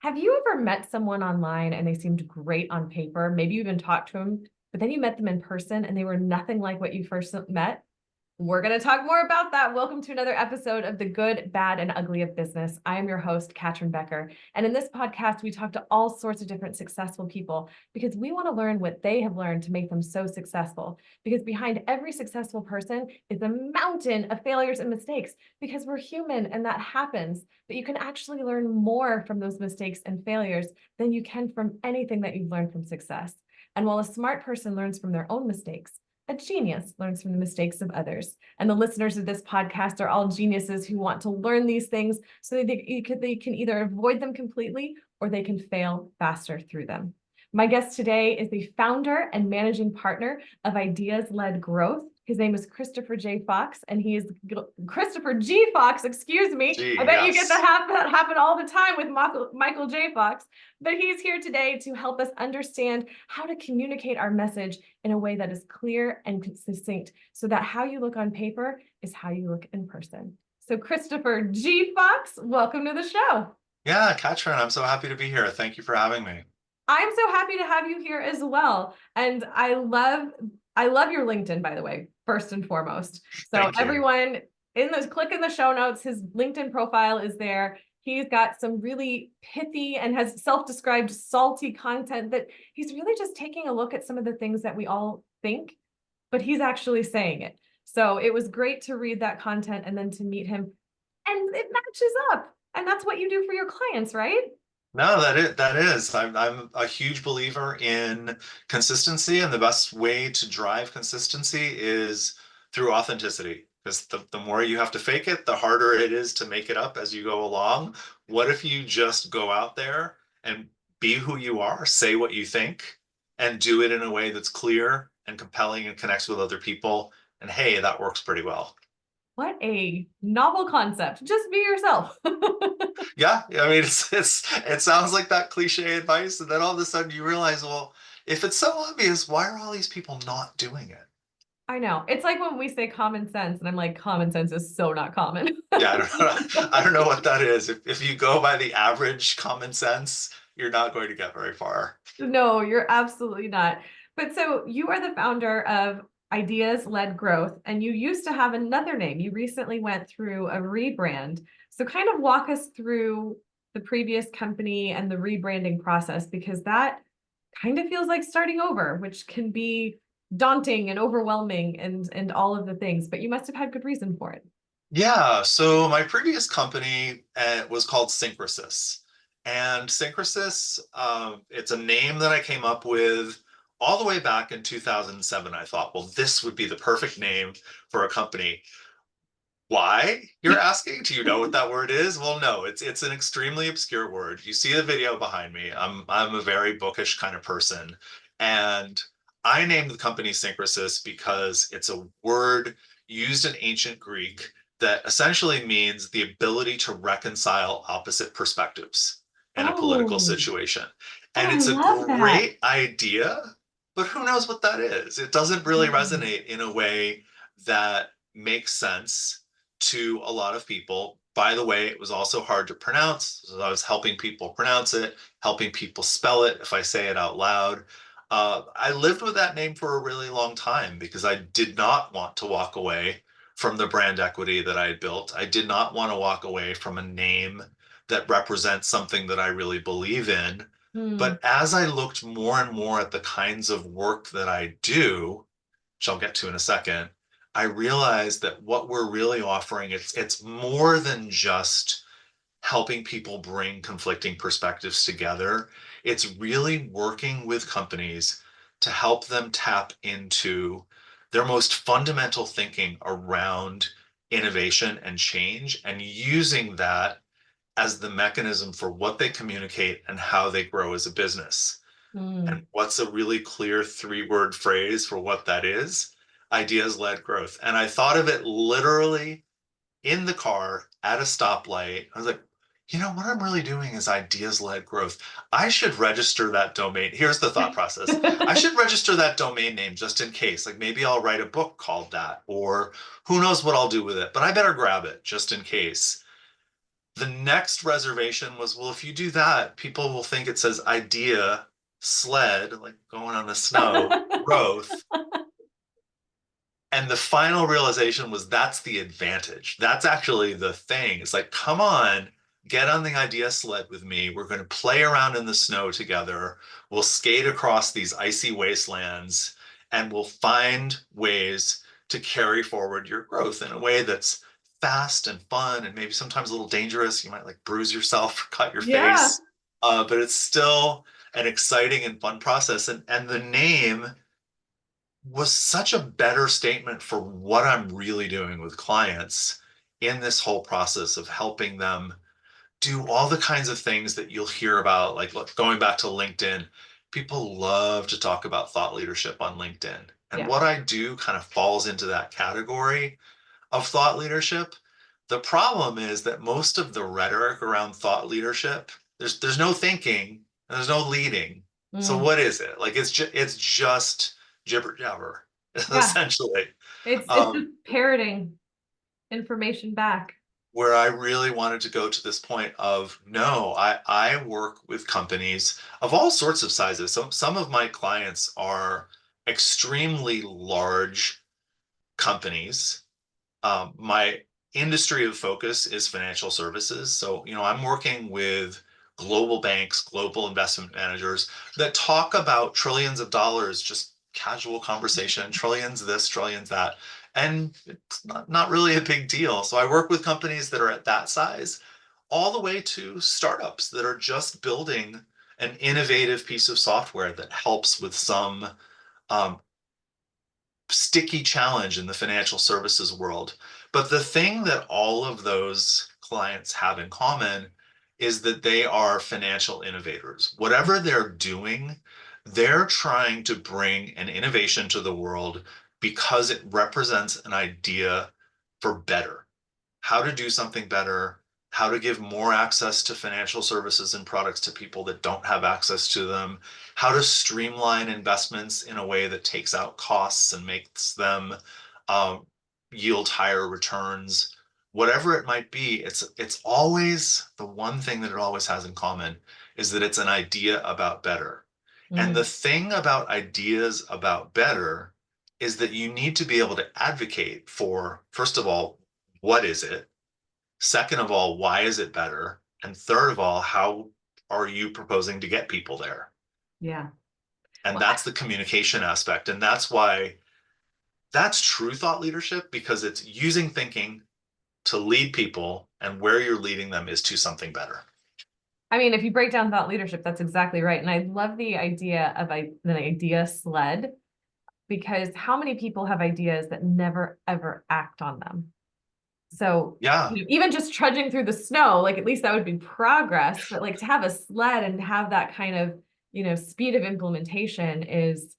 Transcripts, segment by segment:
Have you ever met someone online and they seemed great on paper? Maybe you even talked to them, but then you met them in person and they were nothing like what you first met? We're going to talk more about that. Welcome to another episode of The Good, Bad, and Ugly of Business. I am your host, Catryn Becker. And in this podcast, we talk to all sorts of different successful people because we want to learn what they have learned to make them so successful. Because behind every successful person is a mountain of failures and mistakes because we're human and that happens. But you can actually learn more from those mistakes and failures than you can from anything that you've learned from success. And while a smart person learns from their own mistakes, a genius learns from the mistakes of others. And the listeners of this podcast are all geniuses who want to learn these things so that they can either avoid them completely or they can fail faster through them. My guest today is the founder and managing partner of Ideas-Led Growth. His name is Christopher J. Fox, and he is Christopher G. Fox, excuse me. Gee, I bet you get yes. that happen all the time with Michael J. Fox. But he's here today to help us understand how to communicate our message in a way that is clear and succinct so that how you look on paper is how you look in person. So Christopher G. Fox, welcome to the show. Yeah, Catryn, I'm so happy to be here. Thank you for having me. I'm so happy to have you here as well. And I love your LinkedIn, by the way, first and foremost. So Thank you. everyone click in the show notes, his LinkedIn profile is there. He's got some really pithy and has self-described salty content that he's really just taking a look at some of the things that we all think, but he's actually saying it. So it was great to read that content and then to meet him, and it matches up. And that's what you do for your clients, right? No, that is. I'm a huge believer in consistency, and the best way to drive consistency is through authenticity. Because the more you have to fake it, the harder it is to make it up as you go along. What if you just go out there and be who you are, say what you think, and do it in a way that's clear and compelling and connects with other people? And hey, that works pretty well. What a novel concept. Just be yourself. Yeah, I mean, it sounds like that cliche advice, and then all of a sudden you realize, well, if it's so obvious, why are all these people not doing it? I know. It's like when we say common sense, and I'm like, common sense is so not common. Yeah, I don't know. I don't know what that is. If you go by the average common sense, you're not going to get very far. No, you're absolutely not. But so you are the founder of Ideas-Led Growth, and you used to have another name. You recently went through a rebrand. So kind of walk us through the previous company and the rebranding process, because that kind of feels like starting over, which can be daunting and overwhelming and all of the things, but you must have had good reason for it. Yeah, so my previous company was called Syncresis. And Syncresis, it's a name that I came up with all the way back in 2007. I thought, well, this would be the perfect name for a company. Why, you're asking? Do you know what that word is? Well, no, it's an extremely obscure word. You see the video behind me. I'm a very bookish kind of person. And I named the company Syncresis because it's a word used in ancient Greek that essentially means the ability to reconcile opposite perspectives in a political Oh, situation. oh, And I it's a love that. great idea, but who knows what that is? It doesn't really Mm. resonate in a way that makes sense to a lot of people. By the way, it was also hard to pronounce. So I was helping people pronounce it, helping people spell it if I say it out loud. I lived with that name for a really long time because I did not want to walk away from the brand equity that I had built. I did not want to walk away from a name that represents something that I really believe in. Mm. But as I looked more and more at the kinds of work that I do, which I'll get to in a second, I realized that what we're really offering, it's more than just helping people bring conflicting perspectives together. It's really working with companies to help them tap into their most fundamental thinking around innovation and change and using that as the mechanism for what they communicate and how they grow as a business. Mm. And what's a really clear three-word phrase for what that is? Ideas-led growth. And I thought of it literally in the car at a stoplight. I was like, you know, what I'm really doing is ideas-led growth. I should register that domain. Here's the thought process. I should register that domain name just in case. Like maybe I'll write a book called that, or who knows what I'll do with it, but I better grab it just in case. The next reservation was, well, if you do that, people will think it says idea sled, like going on the snow, growth. And the final realization was that's the advantage. That's actually the thing. It's like, come on, get on the idea sled with me. We're going to play around in the snow together. We'll skate across these icy wastelands and we'll find ways to carry forward your growth in a way that's fast and fun and maybe sometimes a little dangerous. You might like bruise yourself, cut your Yeah. face, but it's still an exciting and fun process. And the name was such a better statement for what I'm really doing with clients in this whole process of helping them do all the kinds of things that you'll hear about, like going back to LinkedIn. People love to talk about thought leadership on LinkedIn. And Yeah. what I do kind of falls into that category of thought leadership. The problem is that most of the rhetoric around thought leadership, there's no thinking, there's no leading. So Mm. what is it? Like it's just jibber jabber, Yeah. essentially. It's Um, just parroting information back. where I really wanted to go to this point of no, I work with companies of all sorts of sizes. So some of my clients are extremely large companies. My industry of focus is financial services. So, I'm working with global banks, global investment managers that talk about trillions of dollars, just casual conversation, trillions this, trillions that. And it's not really a big deal. So I work with companies that are at that size, all the way to startups that are just building an innovative piece of software that helps with some um, sticky challenge in the financial services world. But the thing that all of those clients have in common is that they are financial innovators. Whatever they're doing, they're trying to bring an innovation to the world because it represents an idea for better, how to do something better, how to give more access to financial services and products to people that don't have access to them, how to streamline investments in a way that takes out costs and makes them um, yield higher returns. Whatever it might be, it's always the one thing that it always has in common is that it's an idea about better. And the Mm. thing about ideas about better is that you need to be able to advocate for, first of all, what is it? Second of all, why is it better? And third of all, how are you proposing to get people there? Yeah. And Well, that's the communication aspect. And that's why that's true thought leadership because it's using thinking to lead people, and where you're leading them is to something better. I mean, if you break down thought leadership, that's exactly right. And I love the idea of the idea sled, because how many people have ideas that never ever act on them? So, Yeah. even just trudging through the snow, like at least that would be progress, but like to have a sled and have that kind of, speed of implementation is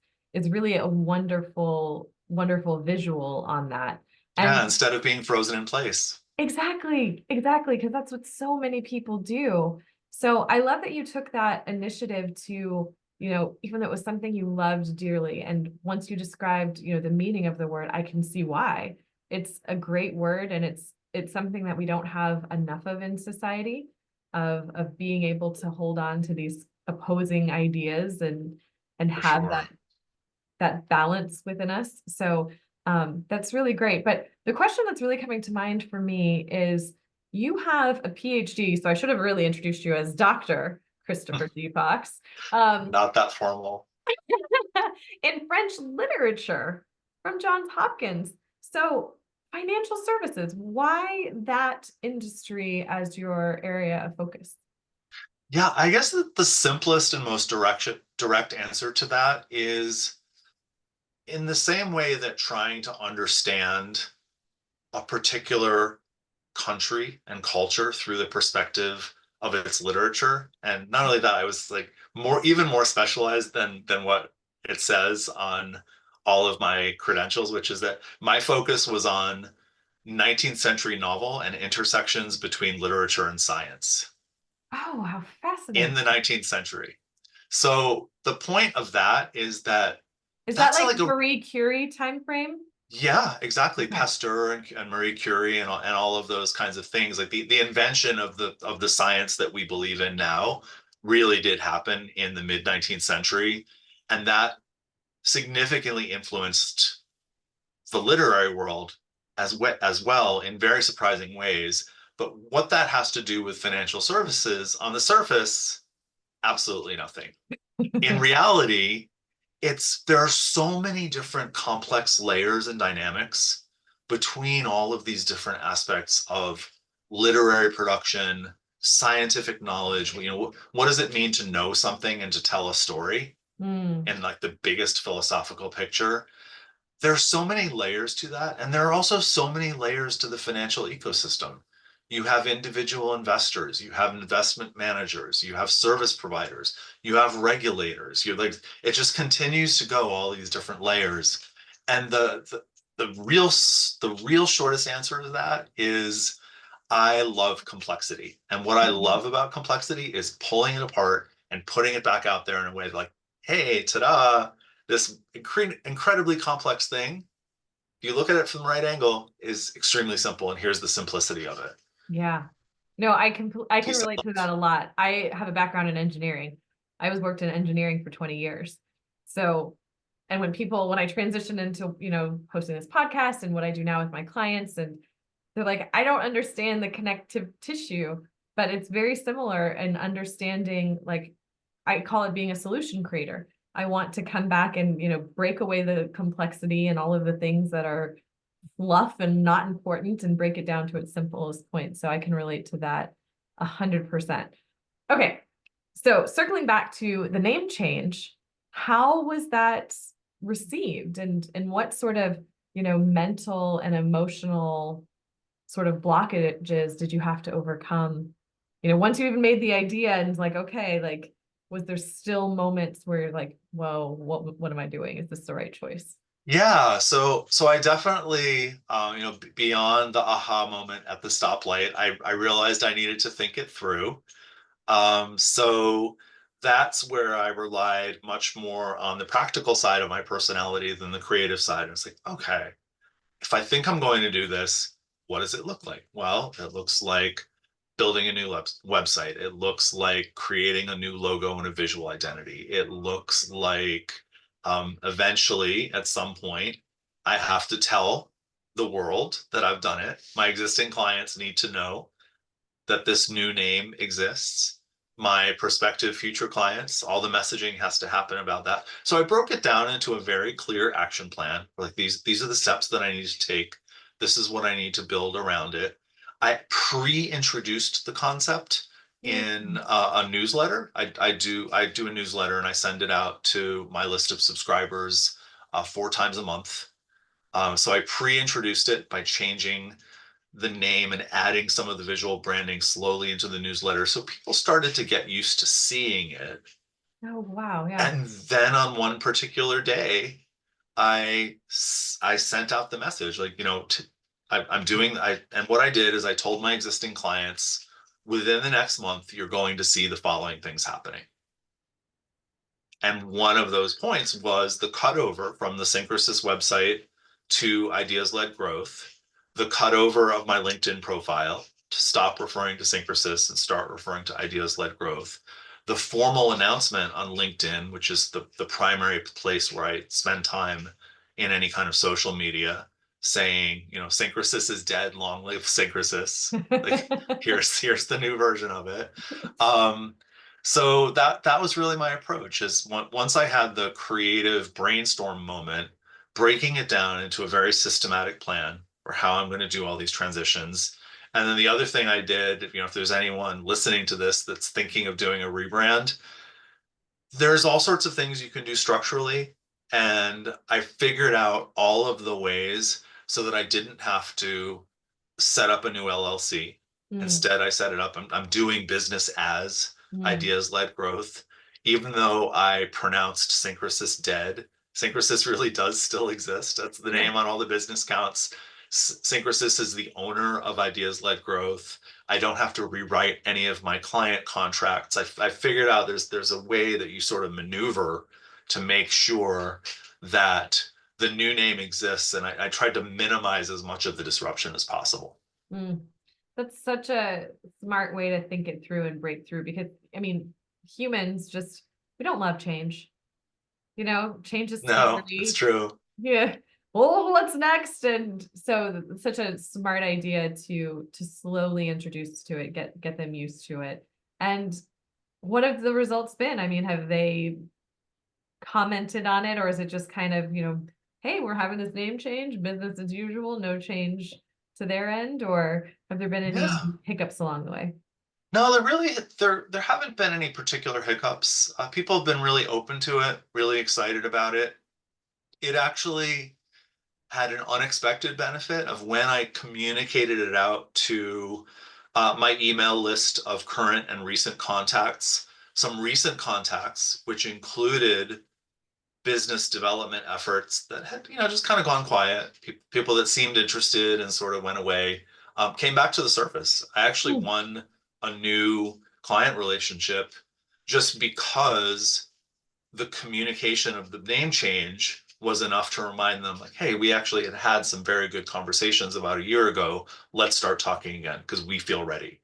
really a wonderful, wonderful visual on that. Yeah. And Instead of being frozen in place. exactly, exactly, because that's what so many people do. So I love that you took that initiative to, even though it was something you loved dearly, and once you described, the meaning of the word, I can see why. It's a great word, and it's something that we don't have enough of in society, of being able to hold on to these opposing ideas and For have sure. that balance within us. So that's really great. But the question that's really coming to mind for me is you have a PhD. So I should have really introduced you as Dr. Christopher D. Fox, um, Not that formal. in French literature from Johns Hopkins. So financial services, why that industry as your area of focus? Yeah, I guess that the simplest and most direct answer to that is in the same way that trying to understand a particular country and culture through the perspective of its literature. And not only that, I was like even more specialized than what it says on all of my credentials, which is that my focus was on 19th century novel and intersections between literature and science Oh, how in fascinating. the 19th century. So the point of that is that Is that that's like like a Marie Curie time frame? Yeah, exactly. Okay. Pasteur and Marie Curie and all of those kinds of things. Like the invention of the science that we believe in now really did happen in the mid 19th century. And that significantly influenced the literary world as well in very surprising ways. But what that has to do with financial services on the surface, absolutely nothing. In reality, there are so many different complex layers and dynamics between all of these different aspects of literary production, scientific knowledge. What does it mean to know something and to tell a story Mm, in like the biggest philosophical picture? There's so many layers to that, and there are also so many layers to the financial ecosystem. You have individual investors, you have investment managers, you have service providers, you have regulators. You're like, it just continues to go all these different layers. And the real shortest answer to that is I love complexity. And what I mhm. love about complexity is pulling it apart and putting it back out there in a way like, hey, ta-da, this incredibly complex thing, if you look at it from the right angle, is extremely simple. And here's the simplicity of it. Yeah. No, I can Peace relate to that out. a lot. I have a background in engineering. I was worked in engineering for 20 years. So, and when I transitioned into, hosting this podcast and what I do now with my clients, and they're like, I don't understand the connective tissue, but it's very similar in understanding, like, I call it being a solution creator. I want to come back and, break away the complexity and all of the things that are fluff and not important and break it down to its simplest point. So I can relate to that 100%. Okay. So circling back to the name change, how was that received, and what sort of, mental and emotional sort of blockages did you have to overcome? Once you even made the idea and like, okay, like, was there still moments where you're like, whoa, what am I doing? Is this the right choice? Yeah, so I definitely, beyond the aha moment at the stoplight, I realized I needed to think it through. So that's where I relied much more on the practical side of my personality than the creative side. It's like, okay, if I think I'm going to do this, what does it look like? Well, it looks like building a new website. It looks like creating a new logo and a visual identity. It looks like eventually, at some point, I have to tell the world that I've done it. My existing clients need to know that this new name exists. My prospective future clients, all the messaging has to happen about that. So I broke it down into a very clear action plan. Like these are the steps that I need to take. This is what I need to build around it. I pre-introduced the concept in Mm. a newsletter. I do a newsletter and I send it out to my list of subscribers 4 times a month. So I pre-introduced it by changing the name and adding some of the visual branding slowly into the newsletter. So people started to get used to seeing it. Oh, wow. Yeah. And then on one particular day, I sent out the message like, I'm doing I and what I did is I told my existing clients within the next month, you're going to see the following things happening. And one of those points was the cutover from the Syncresis website to ideas led growth, the cutover of my LinkedIn profile to stop referring to Syncresis and start referring to ideas led growth, the formal announcement on LinkedIn, which is the primary place where I spend time in any kind of social media, saying, Syncresis is dead, long live Syncresis. Like here's the new version of it. Um, so that was really my approach is once I had the creative brainstorm moment, breaking it down into a very systematic plan for how I'm going to do all these transitions. And then the other thing I did, if there's anyone listening to this that's thinking of doing a rebrand, there's all sorts of things you can do structurally. And I figured out all of the ways so that I didn't have to set up a new LLC. Mm, Instead, I set it up. I'm doing business as mm. ideas led growth. Even though I pronounced Syncresis dead, Syncresis really does still exist. That's the Yeah. name on all the business counts. Syncresis is the owner of ideas led growth. I don't have to rewrite any of my client contracts. I figured out there's a way that you sort of maneuver to make sure that the new name exists, and I tried to minimize as much of the disruption as possible. Mm. That's such a smart way to think it through and break through because, I mean, humans just, we don't love change. Change is No, it's scary. true. Yeah. Well, what's next? And so such a smart idea to slowly introduce to it, get them used to it. And what have the results been? I mean, have they commented on it, or is it just kind of, hey, we're having this name change, business as usual, no change to their end, or have there been any Yeah. hiccups along the way? No, there haven't been any particular hiccups. People have been really open to it, really excited about it. It actually had an unexpected benefit of when I communicated it out to my email list of current and recent contacts. Some recent contacts, which included business development efforts that had, just kind of gone quiet. People that seemed interested and sort of went away, came back to the surface. I actually Mm. won a new client relationship just because the communication of the name change was enough to remind them, like, hey, we actually had some very good conversations about a year ago. Let's start talking again because we feel ready.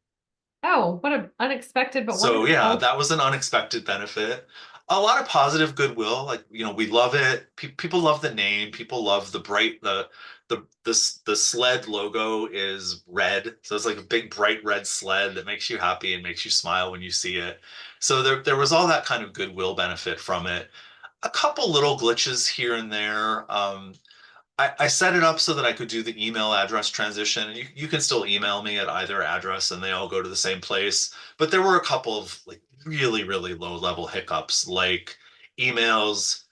Oh, what an unexpected but So yeah, wonderful. that was an unexpected benefit. A lot of positive goodwill. Like, we love it. People love the name. People love the bright, the sled logo is red. So it's like a big bright red sled that makes you happy and makes you smile when you see it. So there was all that kind of goodwill benefit from it. A couple little glitches here and there. I set it up so that I could do the email address transition. And you can still email me at either address and they all go to the same place. But there were a couple of like really, really low level hiccups, like emails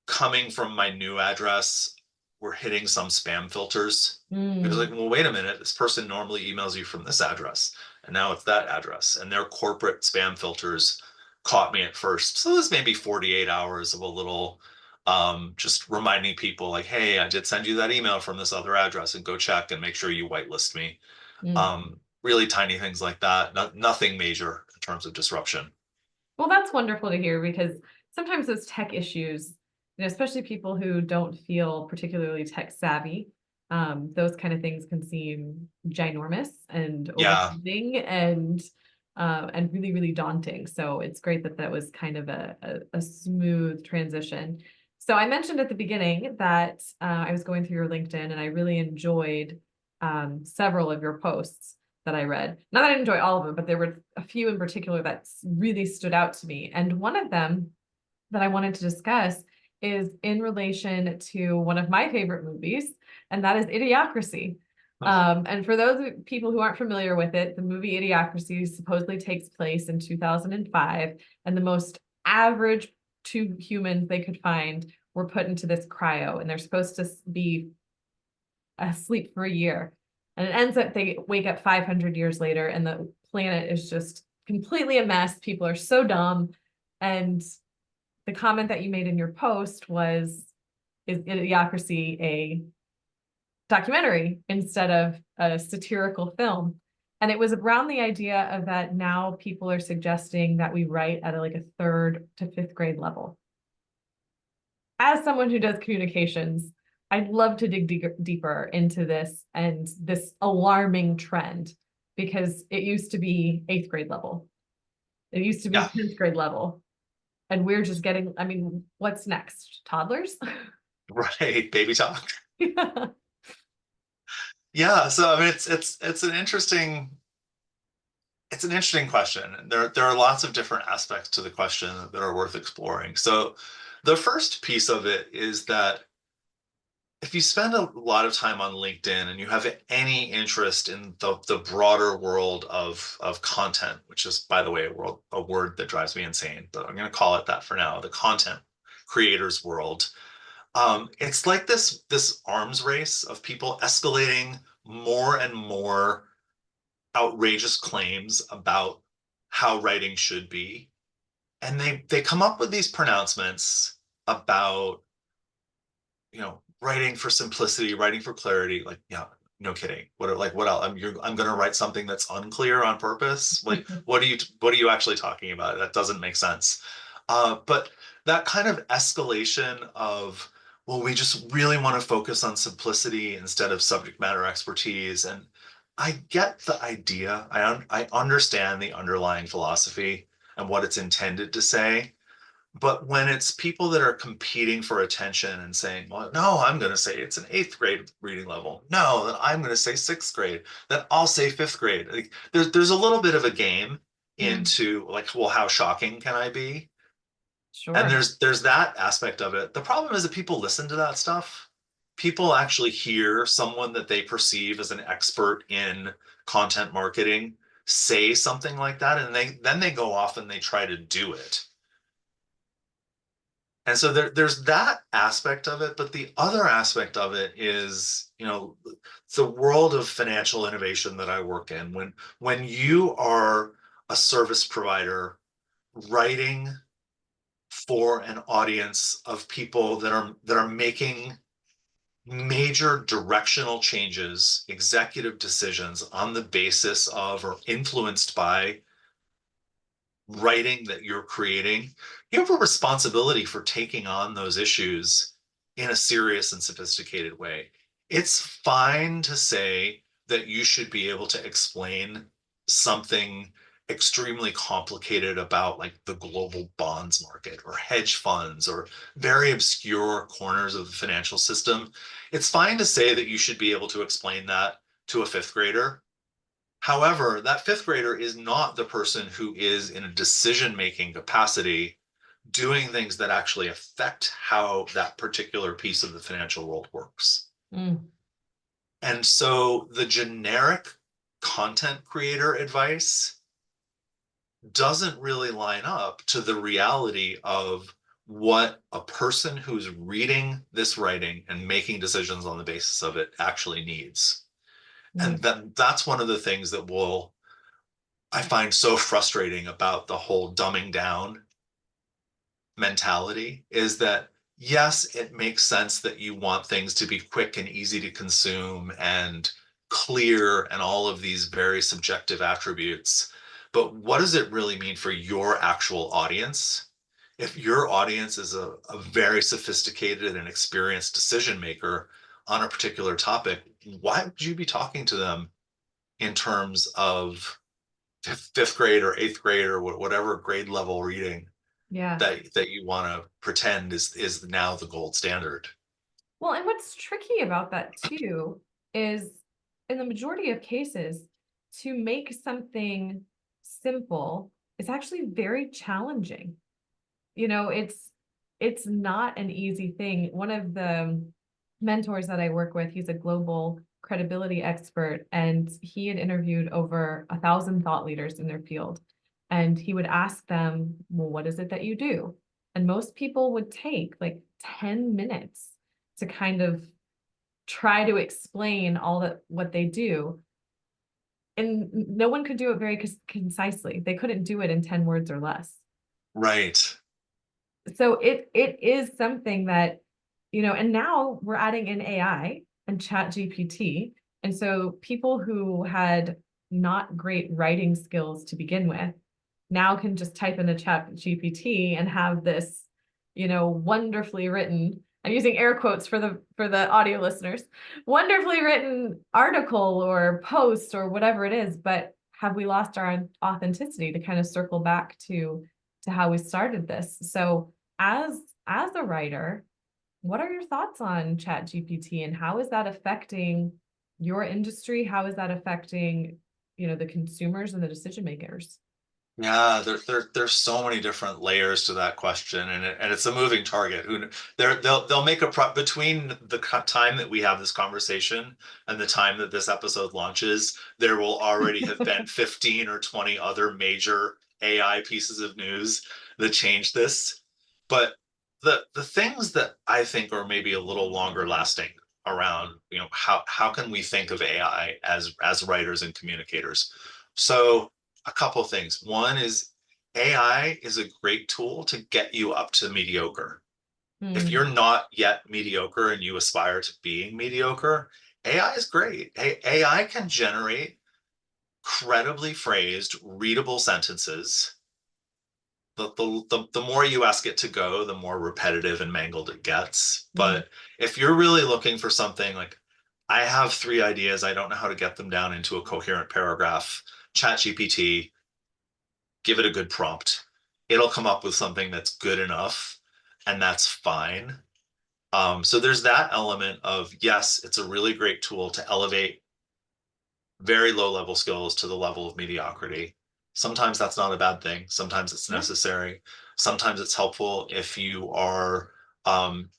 coming from my new address were hitting some spam filters. It was like, Mm, well, wait a minute, this person normally emails you from this address, and now it's that address, and their corporate spam filters caught me at first. So this may be 48 hours of a little just reminding people like, hey, I did send you that email from this other address, and go check and make sure you whitelist me. mm. Really tiny things like that. Nothing major in terms of disruption. Well, that's wonderful to hear because sometimes those tech issues, especially people who don't feel particularly tech savvy, those kind of things can seem ginormous and Yeah, overwhelming and really, really daunting. So it's great that that was kind of a smooth transition. So I mentioned at the beginning that I was going through your LinkedIn and I really enjoyed several of your posts that I read. Not that I enjoy all of them, but there were a few in particular that really stood out to me. And one of them that I wanted to discuss is in relation to one of my favorite movies, and that is Idiocracy. And for those people who aren't familiar with it, the movie Idiocracy supposedly takes place in 2005, and the most average two humans they could find were put into this cryo, and they're supposed to be asleep for a year. And it ends up they wake up 500 years later and the planet is just completely a mess. People are so dumb. And the comment that you made in your post was, is Idiocracy a documentary instead of a satirical film? And it was around the idea of that now people are suggesting that we write at like a third to fifth grade level. As someone who does communications, I'd love to dig deeper into this and this alarming trend because it used to be eighth grade level. It used to be yeah, 10th grade level. And we're just getting, I mean, what's next? Toddlers? right. Baby talk. Yeah. Yeah, so I mean, it's an interesting question. There are lots of different aspects to the question that are worth exploring. So the first piece of it is that if you spend a lot of time on LinkedIn and you have any interest in the broader world of content, which is, by the way, a word that drives me insane, but I'm going to call it that for now, the content creators world. It's like this arms race of people escalating more and more outrageous claims about how writing should be. And they come up with these pronouncements about, writing for simplicity, writing for clarity. Like, yeah, no kidding. What else? I'm gonna write something that's unclear on purpose. Like, what are you actually talking about? That doesn't make sense. But that kind of escalation of well, we just really want to focus on simplicity instead of subject matter expertise. And I get the idea. I understand the underlying philosophy and what it's intended to say. But when it's people that are competing for attention and saying, well, no, I'm going to say it's an eighth grade reading level. No, then I'm going to say sixth grade. Then I'll say fifth grade. Like, there's a little bit of a game Mm, into like, well, how shocking can I be? And sure. there's that aspect of it. The problem is that people listen to that stuff. People actually hear someone that they perceive as an expert in content marketing say something like that, and they go off and they try to do it. And so there's that aspect of it, but the other aspect of it is, it's the world of financial innovation that I work in. When you are a service provider writing for an audience of people that are making major directional changes, executive decisions on the basis of or influenced by writing that you're creating, you have a responsibility for taking on those issues in a serious and sophisticated way. It's fine to say that you should be able to explain something extremely complicated about like the global bonds market or hedge funds or very obscure corners of the financial system. It's fine to say that you should be able to explain that to a fifth grader. However, that fifth grader is not the person who is in a decision-making capacity doing things that actually affect how that particular piece of the financial world works. Mm, And so the generic content creator advice doesn't really line up to the reality of what a person who's reading this writing and making decisions on the basis of it actually needs. And mm, that's one of the things that I find so frustrating about the whole dumbing down mentality is that yes, it makes sense that you want things to be quick and easy to consume and clear and all of these very subjective attributes. But what does it really mean for your actual audience? If your audience is a very sophisticated and experienced decision maker on a particular topic, why would you be talking to them in terms of fifth grade or eighth grade or whatever grade level reading yeah. that you want to pretend is now the gold standard. Well, and what's tricky about that too is in the majority of cases, to make something simple is actually very challenging. It's not an easy thing. One of the mentors that I work with, he's a global credibility expert, and he had interviewed over 1,000 thought leaders in their field. And he would ask them, well, what is it that you do? And most people would take like 10 minutes to kind of try to explain all that what they do. And no one could do it very concisely. They couldn't do it in 10 words or less. Right. So it is something that, and now we're adding in AI and chat GPT. And so people who had not great writing skills to begin with now can just type in a chat GPT and have this, wonderfully written, I'm using air quotes for the audio listeners, wonderfully written article or post or whatever it is. But have we lost our authenticity to kind of circle back to how we started this? So as a writer, what are your thoughts on chat GPT and how is that affecting your industry? How is that affecting, the consumers and the decision makers? Yeah, there's so many different layers to that question, and it's a moving target. They'll make between the time that we have this conversation and the time that this episode launches, there will already have been 15 or 20 other major AI pieces of news that change this. But the things that I think are maybe a little longer lasting around, how can we think of AI as writers and communicators? So a couple things. One is AI is a great tool to get you up to mediocre. If Hmm. you're not yet mediocre and you aspire to being mediocre, AI is great. AI can generate credibly phrased, readable sentences the more you ask it to go, the more repetitive and mangled it gets. Mm. But if you're really looking for something like, I have 3 ideas, I don't know how to get them down into a coherent paragraph, ChatGPT, give it a good prompt. It'll come up with something that's good enough, and that's fine. So there's that element of, yes, it's a really great tool to elevate very low level skills to the level of mediocrity. Sometimes that's not a bad thing. Sometimes it's Yeah. necessary. Sometimes it's helpful if you are um,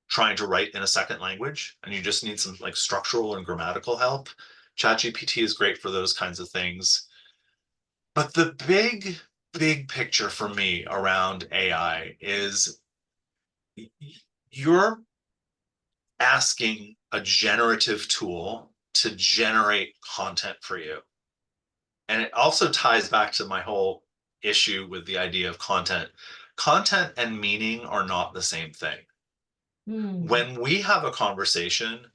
trying to write in a second language and you just need some like structural and grammatical help. ChatGPT is great for those kinds of things. But the big picture for me around AI is you're asking a generative tool to generate content for you. And it also ties back to my whole issue with the idea of content. Content and meaning are not the same thing. Mm. When we have a conversation,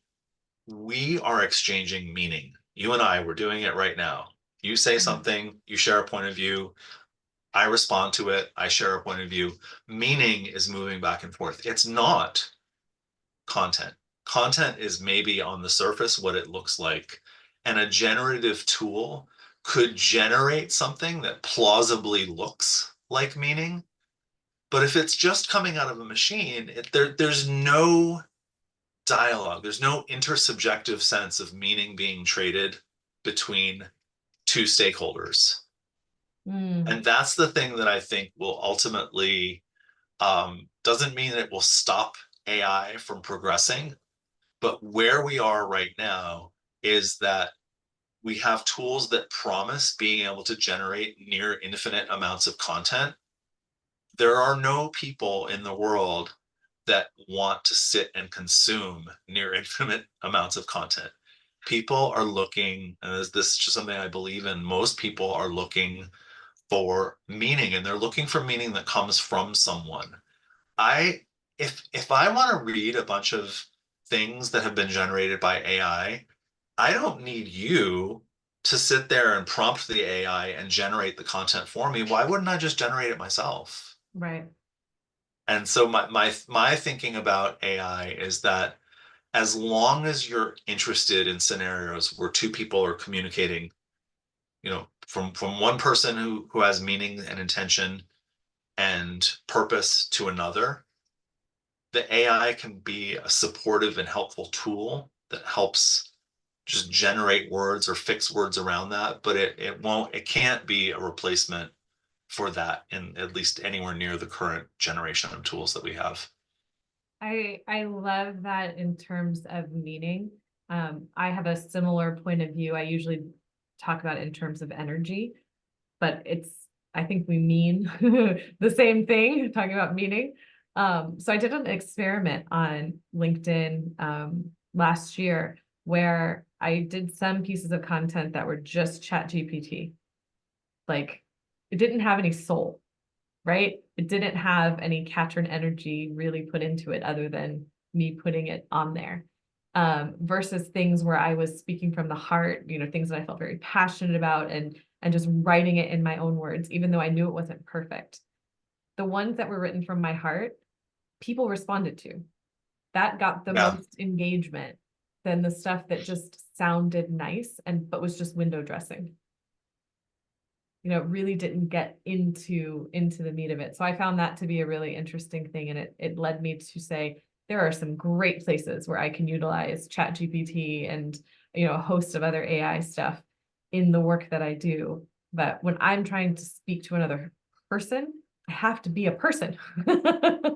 we are exchanging meaning. You and I, we're doing it right now. You say something, you share a point of view, I respond to it, I share a point of view. Meaning is moving back and forth. It's not content. Content is maybe on the surface what it looks like. And a generative tool could generate something that plausibly looks like meaning. But if it's just coming out of a machine, there's no dialogue, there's no intersubjective sense of meaning being traded between two stakeholders. Mm. And that's the thing that I think will ultimately doesn't mean that it will stop AI from progressing, but where we are right now is that we have tools that promise being able to generate near infinite amounts of content. There are no people in the world that want to sit and consume near infinite amounts of content. People are looking, and this is just something I believe in, most people are looking for meaning, and they're looking for meaning that comes from someone. I if I want to read a bunch of things that have been generated by I don't need you to sit there and prompt the AI and generate the content for me. Why wouldn't I just generate it myself? Right. And so my thinking about AI is that as long as you're interested in scenarios where two people are communicating, from one person who has meaning and intention and purpose to another, the AI can be a supportive and helpful tool that helps just generate words or fix words around that, but it can't be a replacement for that in at least anywhere near the current generation of tools that we have. I love that in terms of meaning. I have a similar point of view. I usually talk about it in terms of energy, but I think we mean the same thing, talking about meaning. So I did an experiment on LinkedIn last year where I did some pieces of content that were just chat GPT. Like it didn't have any soul, right? It didn't have any Catryn energy really put into it other than me putting it on there. Versus things where I was speaking from the heart, things that I felt very passionate about and just writing it in my own words, even though I knew it wasn't perfect. The ones that were written from my heart, people responded to. That got the Yeah. most engagement than the stuff that just sounded nice but was just window dressing. It really didn't get into the meat of it. So I found that to be a really interesting thing. And it led me to say, there are some great places where I can utilize Chat GPT and, a host of other AI stuff in the work that I do. But when I'm trying to speak to another person, I have to be a person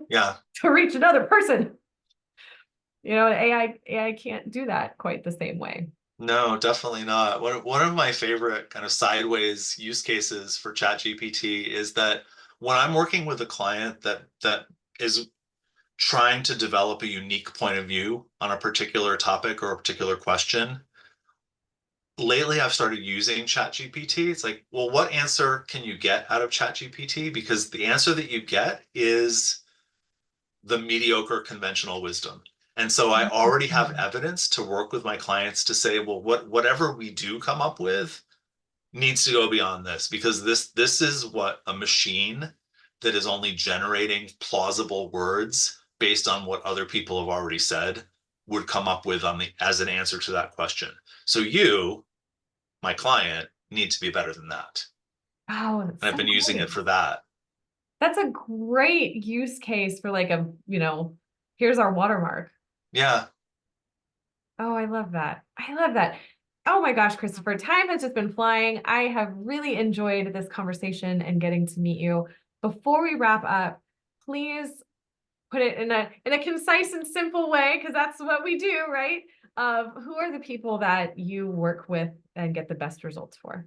Yeah. to reach another person. AI can't do that quite the same way. No, definitely not. One of my favorite kind of sideways use cases for ChatGPT is that when I'm working with a client that is trying to develop a unique point of view on a particular topic or a particular question, lately I've started using ChatGPT. It's like, well, what answer can you get out of ChatGPT? Because the answer that you get is the mediocre conventional wisdom. And so I already have evidence to work with my clients to say, well, whatever we do come up with, needs to go beyond this, because this is what a machine that is only generating plausible words based on what other people have already said would come up with on the as an answer to that question. So you, my client, need to be better than that. Oh, And that's I've so been using it great. for that. That's a great use case for like a, here's our watermark. Yeah. Oh, I love that. I love that. Oh my gosh, Christopher, time has just been flying. I have really enjoyed this conversation and getting to meet you. Before we wrap up, please put it in a concise and simple way, because that's what we do, right? Of who are the people that you work with and get the best results for?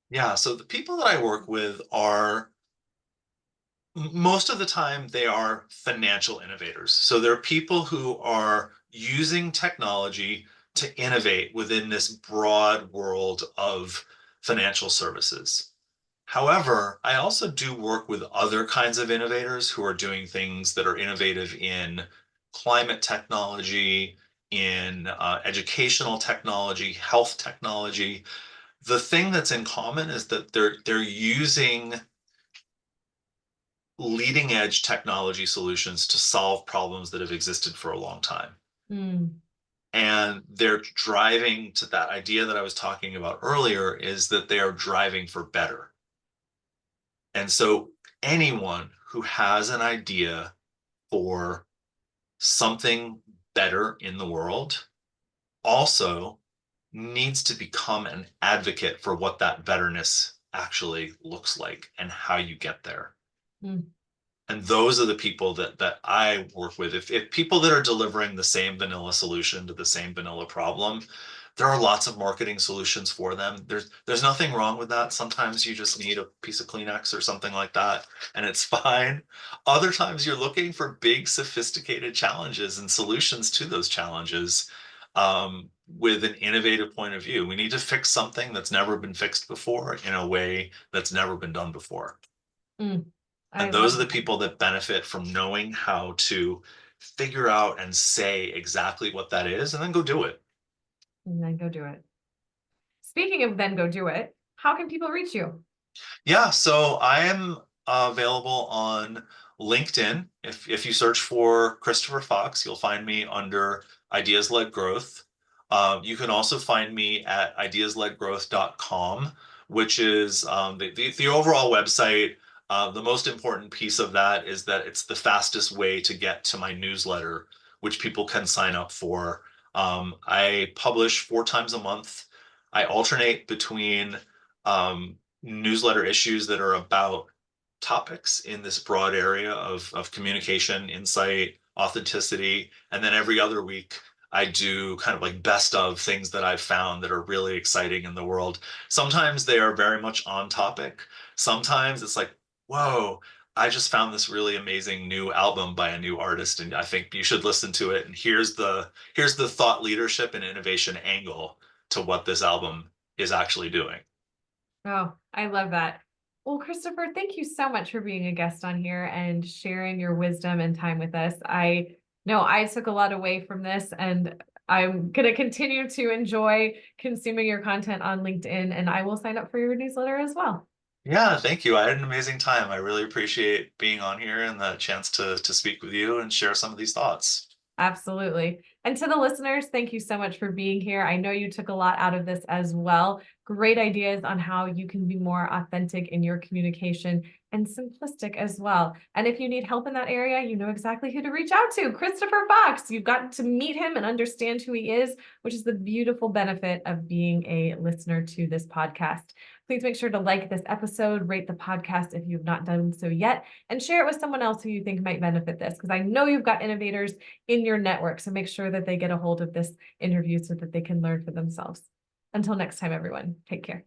Yeah. So the people that I work with are most of the time they are financial innovators. So they're people who are using technology to innovate within this broad world of financial services. However, I also do work with other kinds of innovators who are doing things that are innovative in climate technology, in educational technology, health technology. The thing that's in common is that they're using leading edge technology solutions to solve problems that have existed for a long time. Mm, And they're driving to that idea that I was talking about earlier, is that they are driving for better. And so anyone who has an idea for something better in the world also needs to become an advocate for what that betterness actually looks like and how you get there. mm. And those are the people that I work with. If people that are delivering the same vanilla solution to the same vanilla problem, there are lots of marketing solutions for them. There's nothing wrong with that. Sometimes you just need a piece of Kleenex or something like that, and it's fine. Other times you're looking for big, sophisticated challenges and solutions to those challenges, with an innovative point of view. We need to fix something that's never been fixed before in a way that's never been done before. Mm. I And love those are the that. people that benefit from knowing how to figure out and say exactly what that is and then go do it. And then go do it. Speaking of then go do it, how can people reach you? Yeah, so I am available on LinkedIn. If you search for Christopher Fox, you'll find me under Ideas Led Growth. You can also find me at ideasledgrowth.com, which is the overall website. The most important piece of that is that it's the fastest way to get to my newsletter, which people can sign up for. I publish 4 times a month. I alternate between um, newsletter issues that are about topics in this broad area of communication, insight, authenticity. And then every other week, I do kind of like best of things that I've found that are really exciting in the world. Sometimes they are very much on topic. Sometimes it's like, whoa, I just found this really amazing new album by a new artist, and I think you should listen to it. And here's the thought leadership and innovation angle to what this album is actually doing. Oh, I love that. Well, Christopher, thank you so much for being a guest on here and sharing your wisdom and time with us. I know I took a lot away from this, and I'm going to continue to enjoy consuming your content on LinkedIn, and I will sign up for your newsletter as well. Yeah, thank you. I had an amazing time. I really appreciate being on here and the chance to speak with you and share some of these thoughts. Absolutely. And to the listeners, thank you so much for being here. I know you took a lot out of this as well. Great ideas on how you can be more authentic in your communication and simplistic as well. And if you need help in that area, you know exactly who to reach out to. Christopher Fox. You've gotten to meet him and understand who he is, which is the beautiful benefit of being a listener to this podcast. Please make sure to like this episode, rate the podcast if you've not done so yet, and share it with someone else who you think might benefit this, because I know you've got innovators in your network. So make sure that they get a hold of this interview so that they can learn for themselves. Until next time, everyone, take care.